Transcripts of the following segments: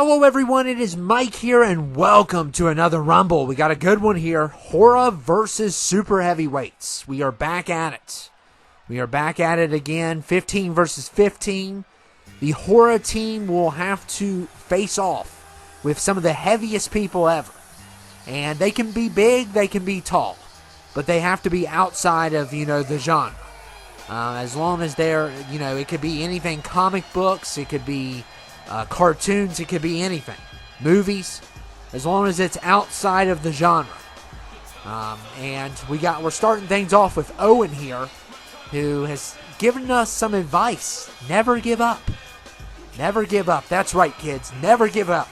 Hello everyone, it is Mike here and welcome to another Rumble. We got a good one here. Hora versus Super Heavyweights. We are back at it. We are back at it again, 15 versus 15. The Hora team will have to face off with some of the heaviest people ever. And they can be big, they can be tall. But they have to be outside of, the genre. As long as they're, it could be anything, comic books, it could be cartoons, it could be anything. Movies, as long as it's outside of the genre. And we're starting things off with Owen here, who has given us some advice. Never give up. Never give up. That's right, kids. Never give up.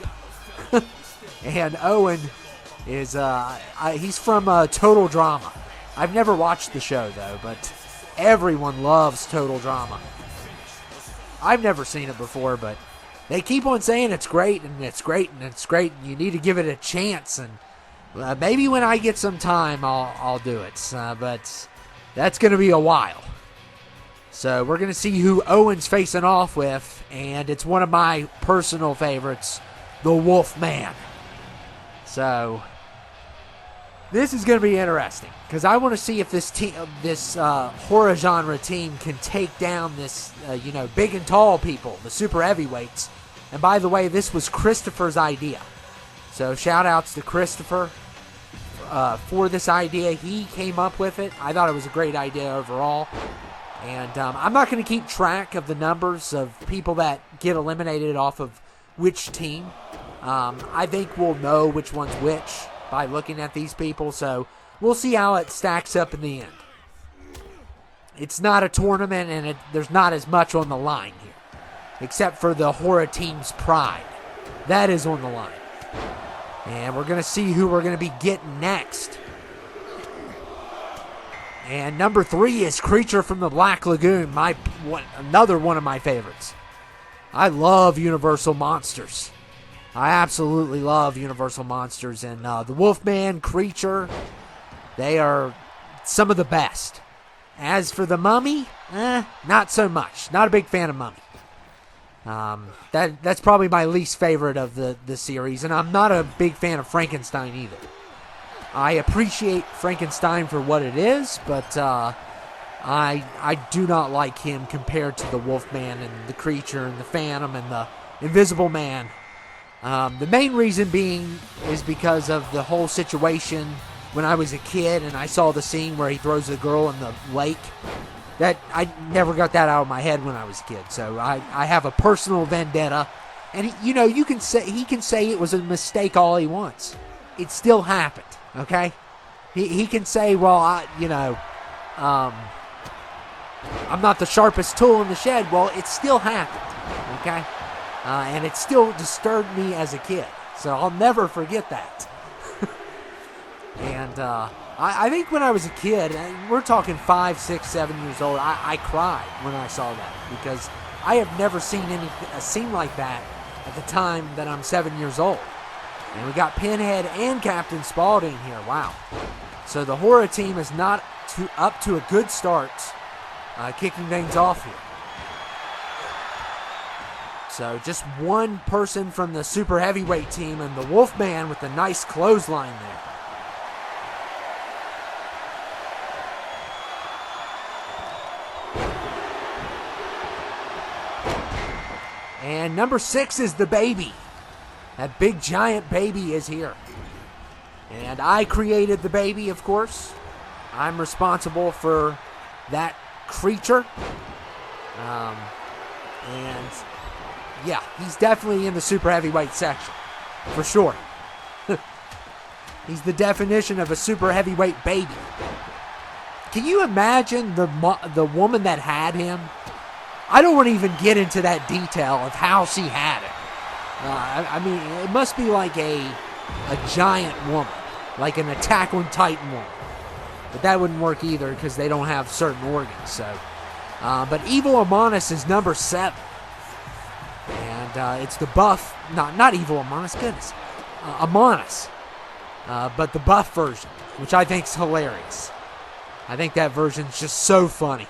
And Owen is, he's from Total Drama. I've never watched the show, though, but everyone loves Total Drama. I've never seen it before, but they keep on saying it's great, and it's great, and it's great, and you need to give it a chance, and maybe when I get some time, I'll do it, but that's going to be a while. So we're going to see who Owen's facing off with, and it's one of my personal favorites, the Wolfman. So this is going to be interesting, because I want to see if this horror genre team can take down this, big and tall people, the super heavyweights. And by the way, this was Christopher's idea. So shout outs to Christopher for this idea. He came up with it. I thought it was a great idea overall. And I'm not going to keep track of the numbers of people that get eliminated off of which team. I think we'll know which one's which by looking at these people. So we'll see how it stacks up in the end. It's not a tournament, and there's not as much on the line here, except for the Hora team's pride. That is on the line. And we're going to see who we're going to be getting next. And number 3 is Creature from the Black Lagoon, another one of my favorites. I love Universal Monsters. I absolutely love Universal Monsters. And the Wolfman, Creature, they are some of the best. As for the Mummy, not so much. Not a big fan of Mummy. That's probably my least favorite of the series, and I'm not a big fan of Frankenstein either. I appreciate Frankenstein for what it is, but I do not like him compared to the Wolfman and the Creature and the Phantom and the Invisible Man. The main reason being is because of the whole situation when I was a kid and I saw the scene where he throws the girl in the lake. That I never got that out of my head when I was a kid. So I have a personal vendetta. And, he can say it was a mistake all he wants. It still happened, okay? He can say, well, I'm not the sharpest tool in the shed. Well, it still happened, okay? And it still disturbed me as a kid. So I'll never forget that. And I think when I was a kid, we're talking 5, 6, 7 years old, I cried when I saw that, because I have never seen a scene like that at the time that I'm 7 years old. And we got Pinhead and Captain Spaulding here. Wow. So the Hora team is not up to a good start, kicking things off here. So just one person from the super heavyweight team, and the Wolfman with a nice clothesline there. And number 6 is the baby. That big giant baby is here. And I created the baby, of course. I'm responsible for that creature. And yeah, he's definitely in the super heavyweight section. For sure. He's the definition of a super heavyweight baby. Can you imagine the woman that had him? I don't want to even get into that detail of how she had it. I mean, it must be like a giant woman, like an Attack on Titan woman. But that wouldn't work either because they don't have certain organs. So, but Evil Amonis is number 7, and it's the buff, not Evil Amonis, goodness, Amonis, but the buff version, which I think is hilarious. I think that version's just so funny.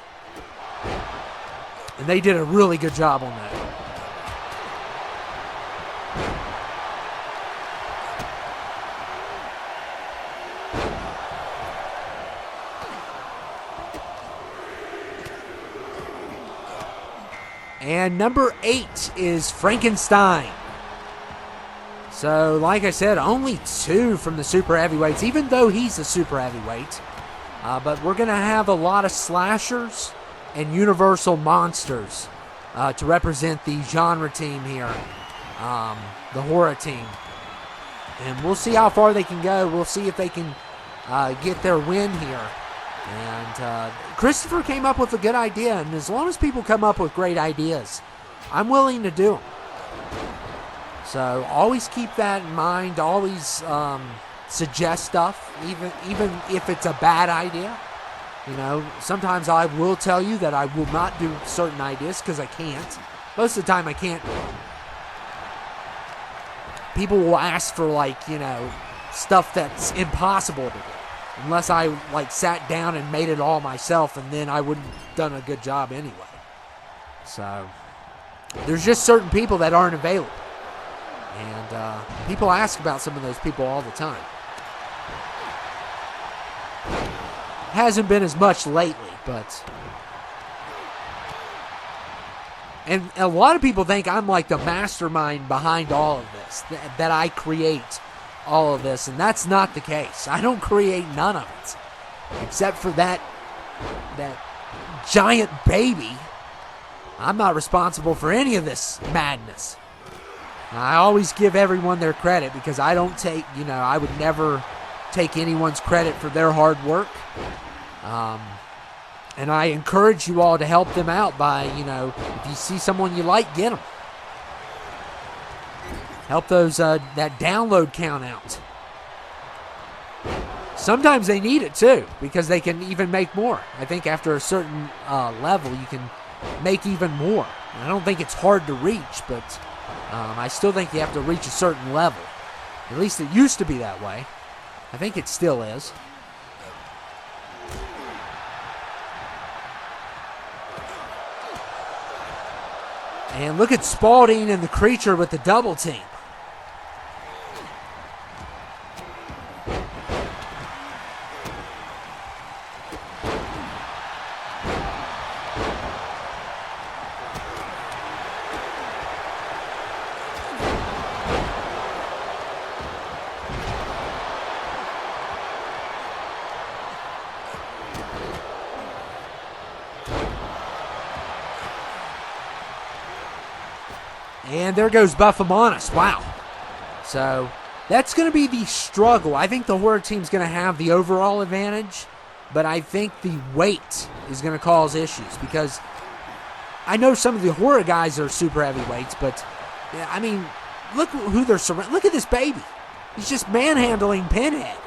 And they did a really good job on that. And number 8 is Frankenstein. So, like I said, only 2 from the super heavyweights, even though he's a super heavyweight. But we're going to have a lot of slashers and universal monsters to represent the genre team here, the horror team. And we'll see how far they can go. We'll see if they can get their win here. And Christopher came up with a good idea, and as long as people come up with great ideas, I'm willing to do them. So always keep that in mind. Always suggest stuff, even if it's a bad idea. You know, sometimes I will tell you that I will not do certain ideas because I can't. Most of the time I can't. People will ask for, like, you know, stuff that's impossible to do. Unless I, like, sat down and made it all myself, and then I wouldn't have done a good job anyway. So, there's just certain people that aren't available. And people ask about some of those people all the time. Hasn't been as much lately, but... And a lot of people think I'm like the mastermind behind all of this, that I create all of this, and that's not the case. I don't create none of it, except for that giant baby. I'm not responsible for any of this madness. I always give everyone their credit because I don't take, you know, I would never take anyone's credit for their hard work. And I encourage you all to help them out by, you know, if you see someone you like, get them. Help those that download count out. Sometimes they need it too, because they can even make more. I think after a certain level, you can make even more. And I don't think it's hard to reach, but I still think you have to reach a certain level. At least it used to be that way. I think it still is. And look at Spalding and the Creature with the double team. And there goes Buffamonis. Wow. So that's going to be the struggle. I think the horror team's going to have the overall advantage, but I think the weight is going to cause issues because I know some of the horror guys are super heavyweights, but I mean, look who they're surrounding. Look at this baby. He's just manhandling Pinhead.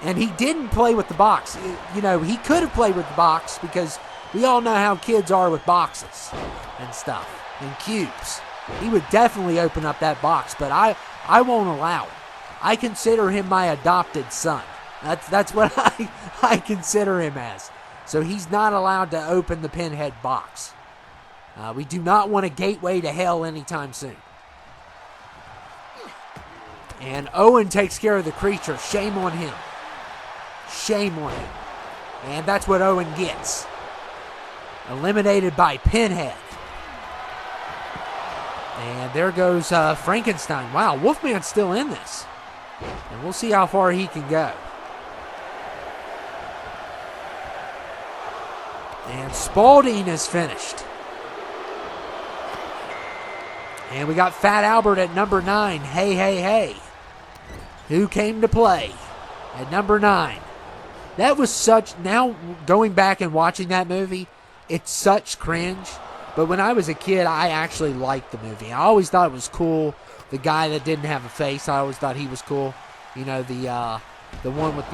And he didn't play with the box. You know, he could have played with the box because we all know how kids are with boxes and stuff. And cubes. He would definitely open up that box, but I won't allow it. I consider him my adopted son. That's what I consider him as. So he's not allowed to open the Pinhead box. We do not want a gateway to hell anytime soon. And Owen takes care of the Creature. Shame on him. Shame on him. And that's what Owen gets. Eliminated by Pinhead. And there goes Frankenstein. Wow, Wolfman's still in this. And we'll see how far he can go. And Spalding is finished. And we got Fat Albert at number 9. Hey, hey, hey. Who came to play at number 9? That was such... Now, going back and watching that movie, it's such cringe. But when I was a kid, I actually liked the movie. I always thought it was cool. The guy that didn't have a face, I always thought he was cool. You know, the one with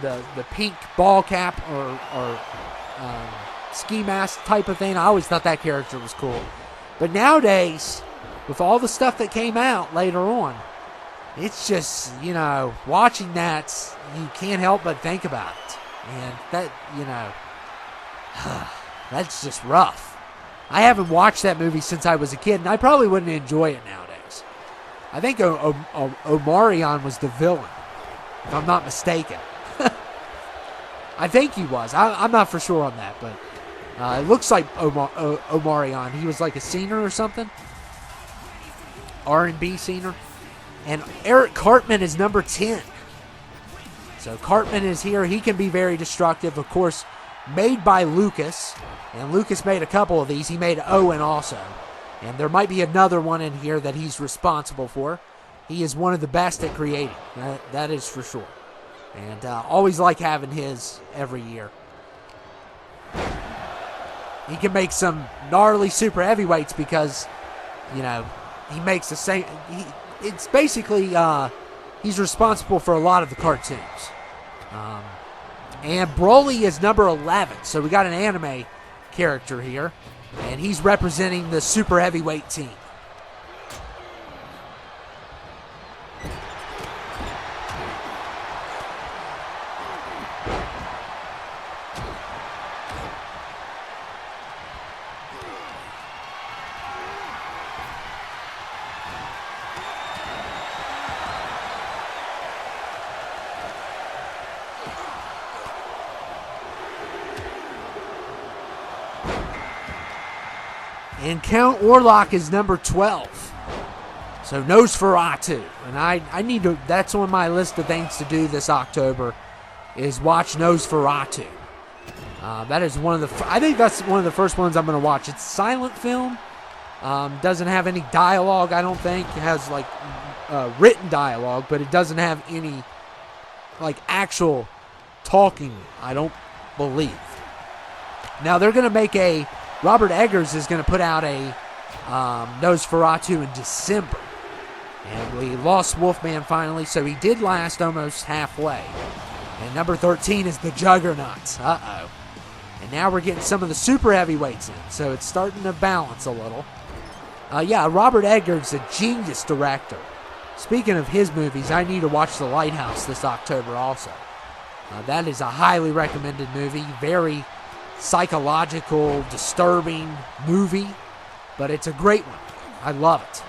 the pink ball cap or ski mask type of thing. I always thought that character was cool. But nowadays, with all the stuff that came out later on, it's just, you know, watching that, you can't help but think about it. And that, you know, that's just rough. I haven't watched that movie since I was a kid, and I probably wouldn't enjoy it nowadays. I think Omarion was the villain, if I'm not mistaken. I think he was. I'm not for sure on that, but It looks like Omarion. He was like a singer or something. R&B singer. And Eric Cartman is number 10. So Cartman is here. He can be very destructive. Of course, made by Lucas. And Lucas made a couple of these. He made Owen also. And there might be another one in here that he's responsible for. He is one of the best at creating. That is for sure. And always like having his every year. He can make some gnarly super heavyweights because, you know, he makes the same. It's basically he's responsible for a lot of the cartoons. And Broly is number 11, so we got an anime character here, and he's representing the super heavyweight team. And Count Orlok is number 12. So Nosferatu. And I need to, that's on my list of things to do this October, is watch Nosferatu. That is one of the, I think that's one of the first ones I'm going to watch. It's a silent film. Doesn't have any dialogue, I don't think. It has like written dialogue, but it doesn't have any like actual talking, I don't believe. Now they're going to make a, Robert Eggers is going to put out a Nosferatu in December. And we lost Wolfman finally, so he did last almost halfway. And number 13 is the Juggernaut. Uh-oh. And now we're getting some of the super heavyweights in, so it's starting to balance a little. Yeah, Robert Eggers, a genius director. Speaking of his movies, I need to watch The Lighthouse this October also. That is a highly recommended movie, very psychological, disturbing movie, but it's a great one. I love it.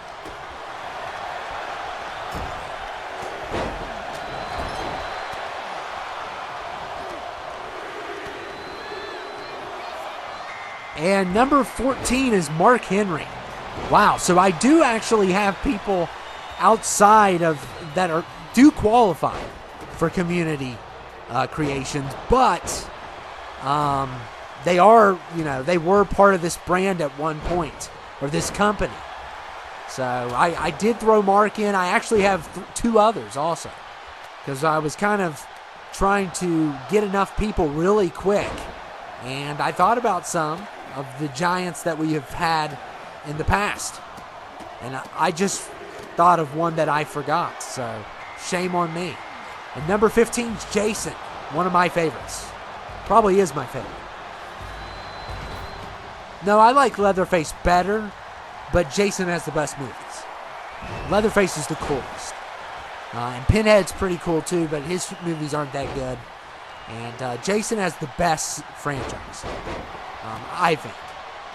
And number 14 is Mark Henry. Wow, so I do actually have people outside of that do qualify for community creations, but they are, you know, they were part of this brand at one point, or this company. So I did throw Mark in. I actually have two others also, because I was kind of trying to get enough people really quick. And I thought about some of the giants that we have had in the past. And I just thought of one that I forgot, so shame on me. And number 15 is Jason, one of my favorites. Probably is my favorite. No, I like Leatherface better, but Jason has the best movies. Leatherface is the coolest. And Pinhead's pretty cool too, but his movies aren't that good. And Jason has the best franchise, I think.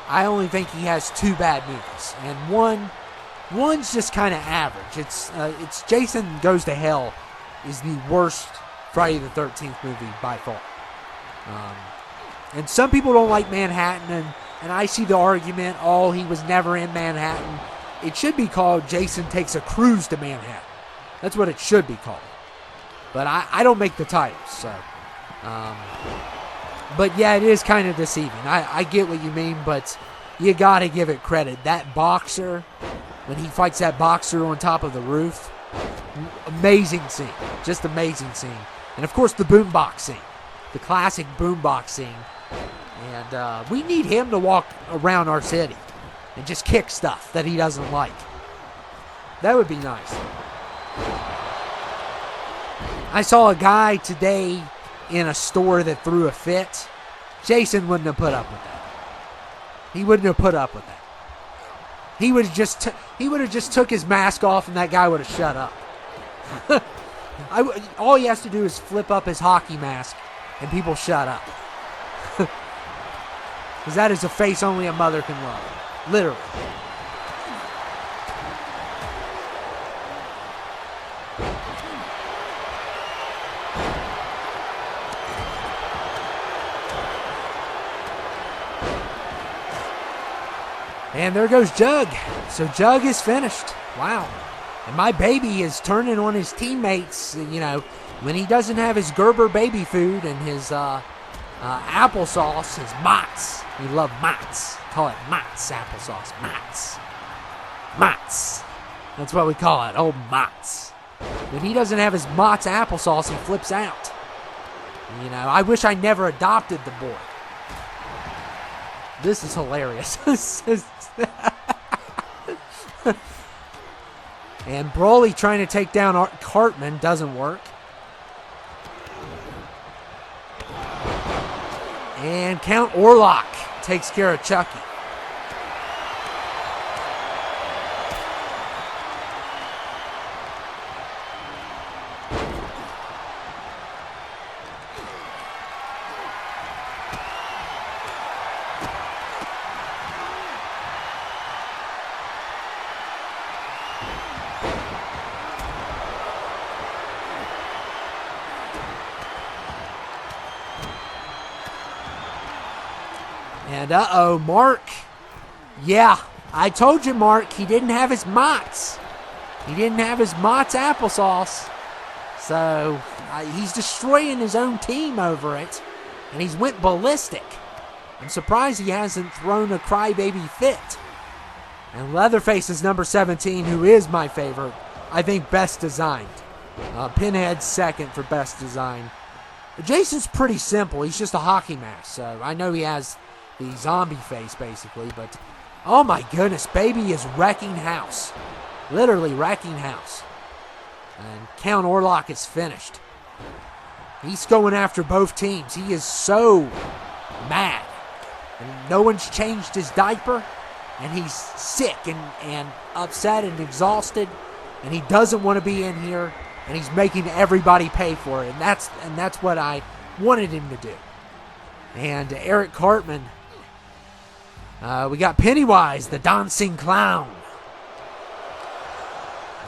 I only think he has two bad movies, and one's just kind of average. It's Jason Goes to Hell is the worst Friday the 13th movie by far. And some people don't like Manhattan, and I see the argument, oh, he was never in Manhattan. It should be called Jason Takes a Cruise to Manhattan. That's what it should be called. But I don't make the titles, so. But yeah, it is kind of deceiving. I get what you mean, but you got to give it credit. That boxer, when he fights that boxer on top of the roof, amazing scene. Just amazing scene. And of course, the boombox scene. The classic boombox scene. And we need him to walk around our city and just kick stuff that he doesn't like. That would be nice. I saw a guy today in a store that threw a fit. Jason wouldn't have put up with that. He wouldn't have put up with that. He would have just took his mask off, and that guy would have shut up. All he has to do is flip up his hockey mask, and people shut up. Because that is a face only a mother can love. Literally. And there goes Jug. So Jug is finished. Wow. And my baby is turning on his teammates, when he doesn't have his Gerber baby food and his applesauce, his Mott's. We love Mott's. Call it Mott's applesauce. Mott's. Mott's. That's what we call it. Old Mott's. When he doesn't have his Mott's applesauce, he flips out. I wish I never adopted the boy. This is hilarious. And Broly trying to take down Cartman doesn't work. And Count Orlok takes care of Chucky. And Mark. Yeah, I told you, Mark, he didn't have his Mott's. He didn't have his Mott's applesauce. So he's destroying his own team over it. And he's went ballistic. I'm surprised he hasn't thrown a crybaby fit. And Leatherface is number 17, who is my favorite. I think best designed. Pinhead's second for best design. Jason's pretty simple. He's just a hockey mask. So I know he has the zombie face, basically, but oh my goodness, baby is wrecking house. Literally wrecking house. And Count Orlok is finished. He's going after both teams. He is so mad. And no one's changed his diaper, and he's sick and upset and exhausted, and he doesn't want to be in here, and he's making everybody pay for it, and that's what I wanted him to do. And Eric Cartman. We got Pennywise, the dancing clown.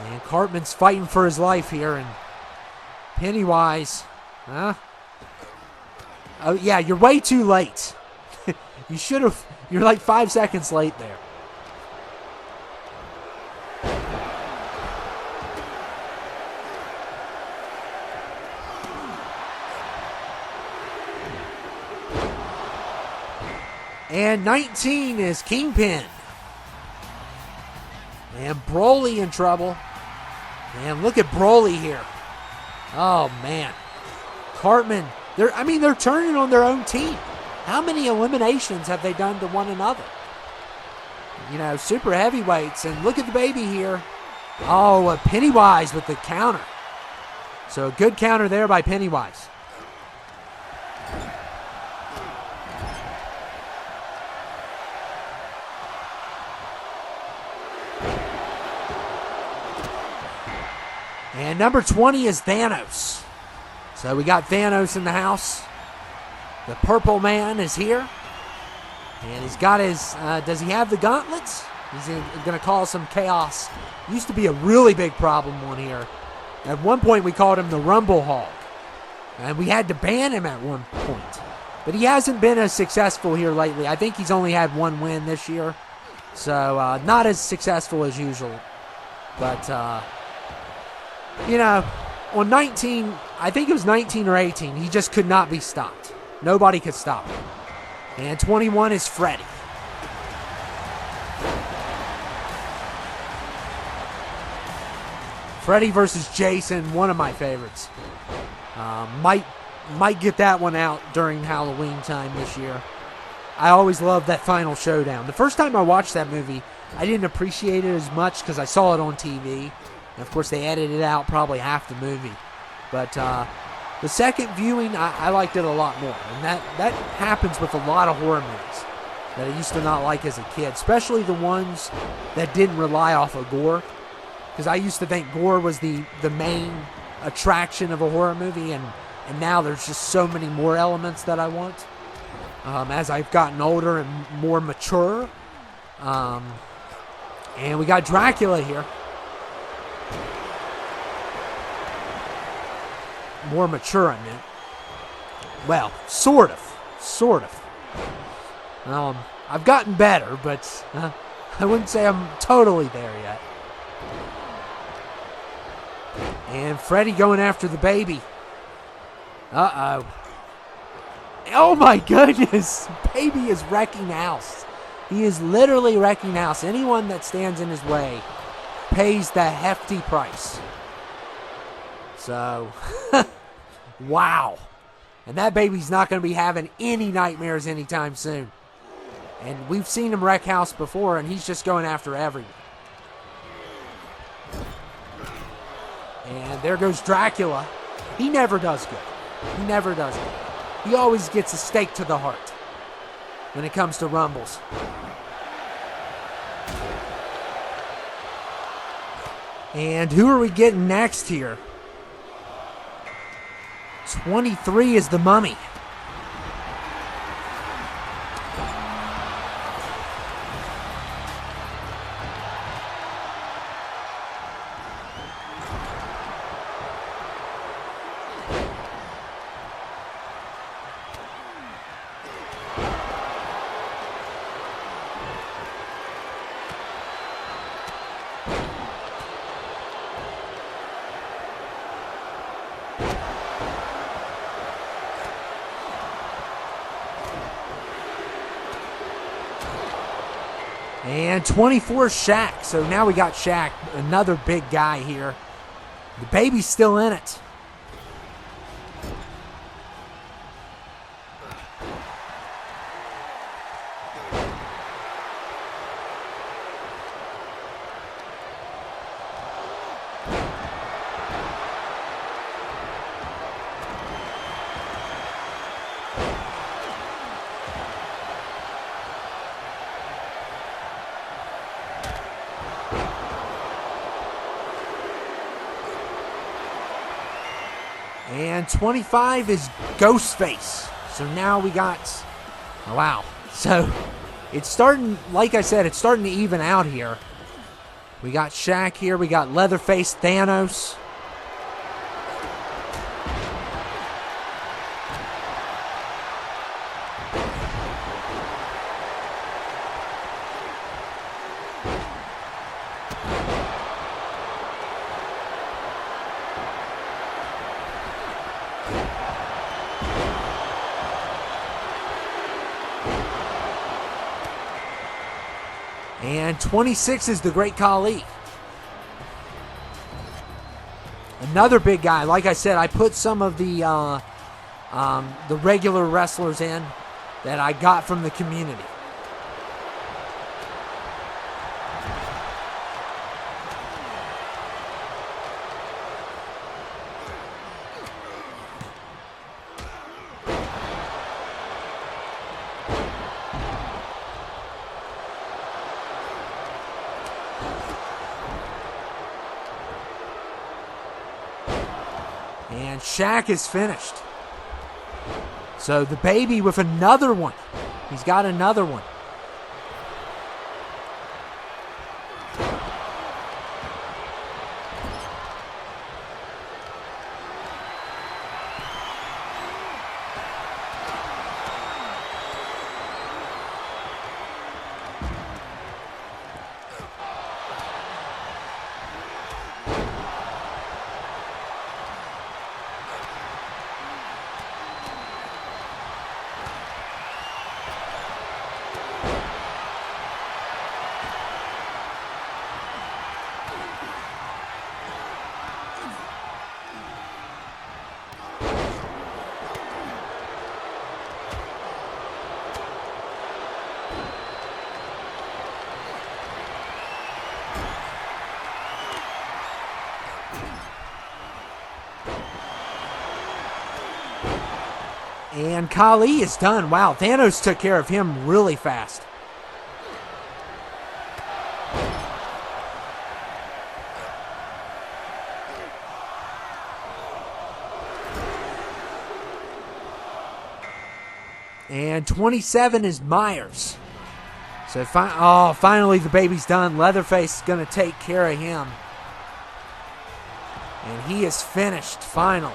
And Cartman's fighting for his life here. And Pennywise. Oh, yeah, you're way too late. You should have. You're like 5 seconds late there. And 19 is Kingpin. And Broly in trouble. And look at Broly here. Oh, man. Cartman. They're turning on their own team. How many eliminations have they done to one another? Super heavyweights. And look at the baby here. Oh, Pennywise with the counter. So a good counter there by Pennywise. And number 20 is Thanos. So we got Thanos in the house. The Purple Man is here. And he's got his, does he have the gauntlets? He's going to cause some chaos. Used to be a really big problem on here. At one point we called him the Rumble Hog. And we had to ban him at one point. But he hasn't been as successful here lately. I think he's only had one win this year. So not as successful as usual. But, on 19, I think it was 19 or 18, he just could not be stopped. Nobody could stop him. And 21 is Freddy. Freddy versus Jason, one of my favorites. Might get that one out during Halloween time this year. I always loved that final showdown. The first time I watched that movie, I didn't appreciate it as much because I saw it on TV. And of course, they edited out probably half the movie. But the second viewing, I liked it a lot more. And that happens with a lot of horror movies that I used to not like as a kid, especially the ones that didn't rely off of gore. Because I used to think gore was the main attraction of a horror movie, and now there's just so many more elements that I want. As I've gotten older and more mature. And we got Dracula here. More mature, I meant. Well, sort of. I've gotten better, but I wouldn't say I'm totally there yet. And Freddie going after the baby. Uh-oh. Oh my goodness. Baby is wrecking house. He is literally wrecking house. Anyone that stands in his way pays the hefty price. So, wow. And that baby's not going to be having any nightmares anytime soon. And we've seen him wreck house before, and he's just going after everyone. And there goes Dracula. He never does good. He never does good. He always gets a stake to the heart when it comes to Rumbles. And who are we getting next here? 23 is the Mummy. And 24 Shaq. So now we got Shaq, another big guy here. The baby's still in it. And 25 is Ghostface. So now we got, wow. So it's starting, like I said, it's starting to even out here. We got Shaq here. We got Leatherface, Thanos. And 26 is the Great Khali. Another big guy. Like I said, I put some of the regular wrestlers in that I got from the community. And Shaq is finished. So the baby with another one. He's got another one. And Khali is done. Wow, Thanos took care of him really fast. And 27 is Myers. So finally the baby's done. Leatherface is going to take care of him. And he is finished finally.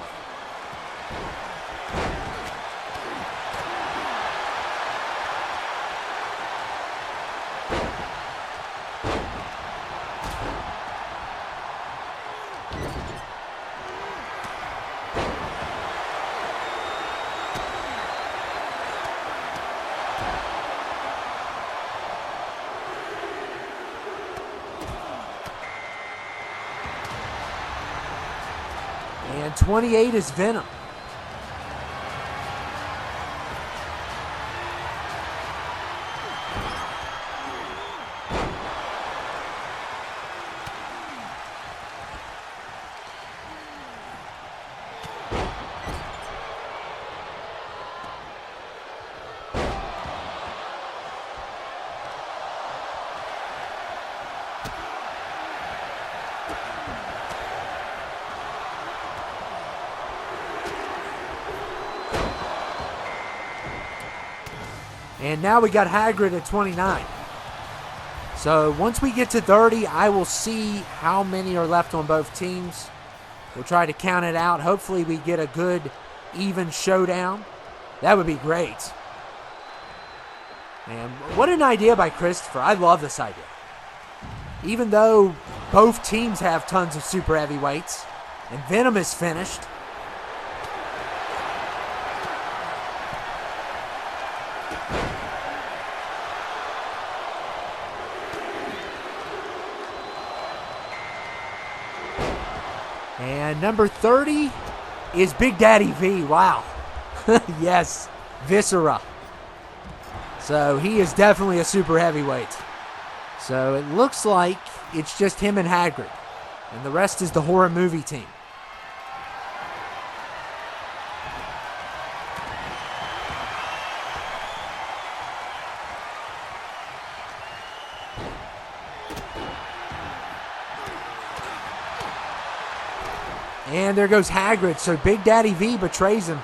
And 28 is Venom. And now we got Hagrid at 29. So once we get to 30, I will see how many are left on both teams. We'll try to count it out. Hopefully we get a good, even showdown. That would be great. And what an idea by Christopher. I love this idea. Even though both teams have tons of super heavyweights, and Venom is finished, and number 30 is Big Daddy V. Wow. Yes, Viscera. So he is definitely a super heavyweight. So it looks like it's just him and Hagrid. And the rest is the horror movie team. And there goes Hagrid. So Big Daddy V betrays him.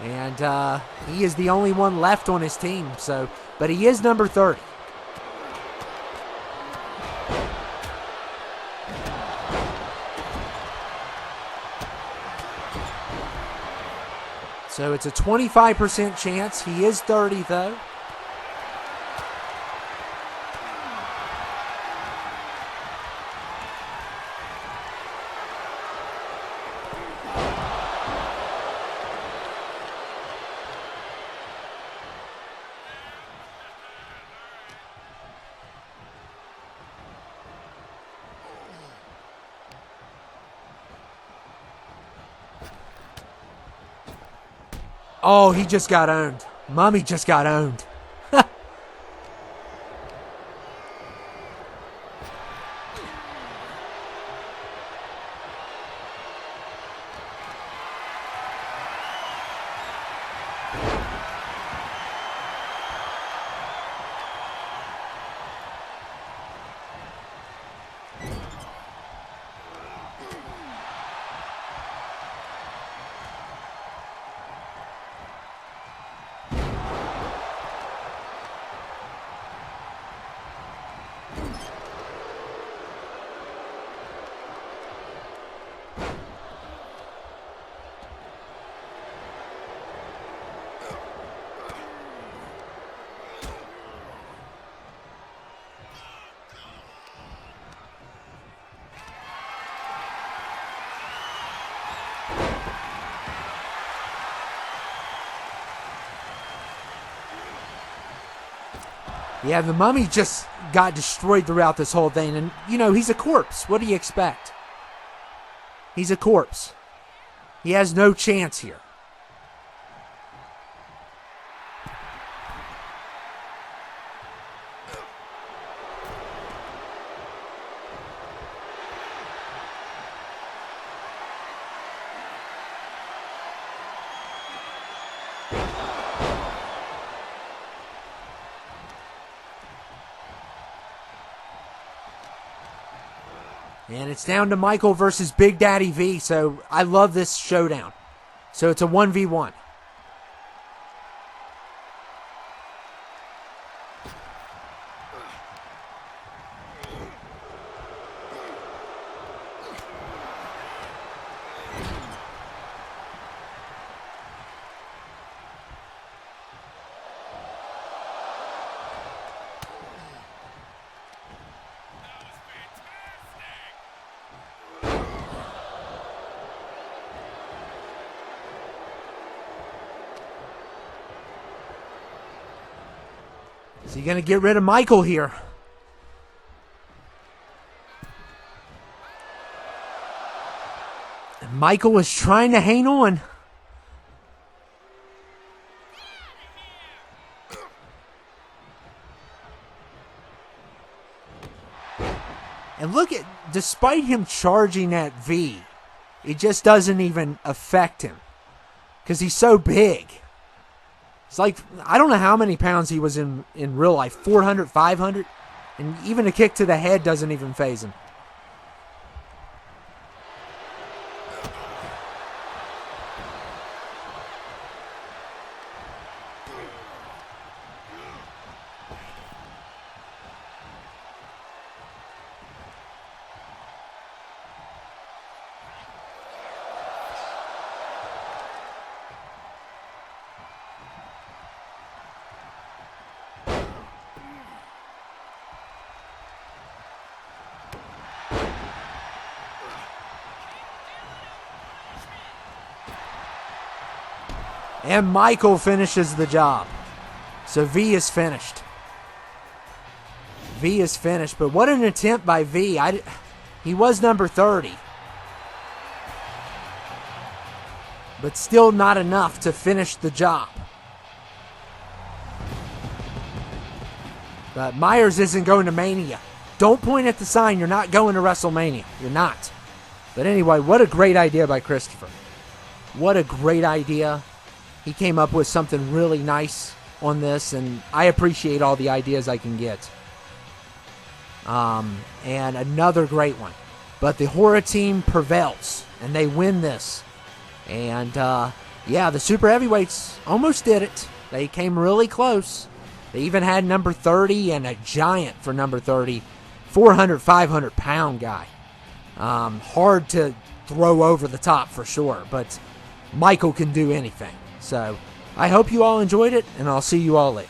And he is the only one left on his team. So, but he is number 30. So it's a 25% chance. He is 30 though. Oh, he just got owned. Mummy just got owned. Yeah, the Mummy just got destroyed throughout this whole thing. And, you know, he's a corpse. What do you expect? He's a corpse. He has no chance here. And it's down to Michael versus Big Daddy V. So I love this showdown. So it's a 1v1. So you're going to get rid of Michael here. Michael was trying to hang on. And look at, despite him charging at V, it just doesn't even affect him because he's so big. It's like, I don't know how many pounds he was in real life, 400, 500, and even a kick to the head doesn't even faze him. And Michael finishes the job. So V is finished. V is finished. But what an attempt by V. He was number 30. But still not enough to finish the job. But Myers isn't going to Mania. Don't point at the sign. You're not going to WrestleMania. You're not. But anyway, what a great idea by Christopher. What a great idea. He came up with something really nice on this, and I appreciate all the ideas I can get. And another great one. But the Hora team prevails, and they win this. And, yeah, the Super Heavyweights almost did it. They came really close. They even had number 30 and a giant for number 30, 400, 500-pound guy. Hard to throw over the top for sure, but Michael can do anything. So I hope you all enjoyed it, and I'll see you all later.